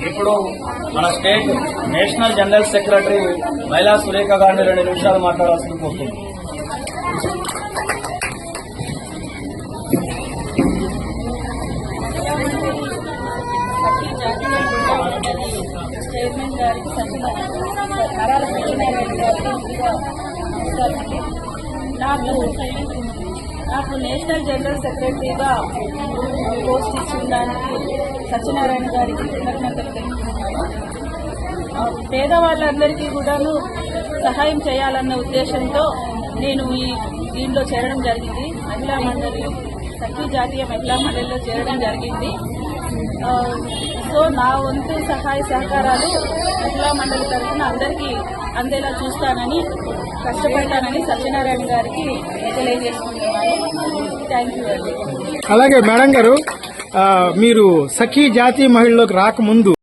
ఇప్పుడు మన state national general secretary మైలా సురేఖ గారిని 2 నిమిషాలు మాట్లాడాల్సింది కోరుతుంది. చైర్మన్ గారికి నరాల సత్యనారాయణ గారికి నాకు నేషనల్ జనరల్ సెక్రటరీగా పోస్ట్ ఇచ్చిన దానికి సత్యనారాయణ గారికి కృతజ్ఞతలు తెలుపుతున్నాను. పేదవాళ్ళందరికీ కూడాను సహాయం చేయాలన్న ఉద్దేశంతో నేను దీంట్లో చేరడం జరిగింది. మహిళా మండలి సఖీ జాతీయ మహిళా మండలిలో చేరడం జరిగింది. సో నా వంతు సహాయ సహకారాలు మహిళా మండలి తరఫున అందరికీ అందేలా చూస్తానని కష్టపడతానని సత్యనారాయణ గారికి తెలియజేసుకుంటున్నాను. థ్యాంక్ యూ అండి. అలాగే మేడం గారు, మీరు సఖీ జాతీయ మహిళలోకి రాకముందు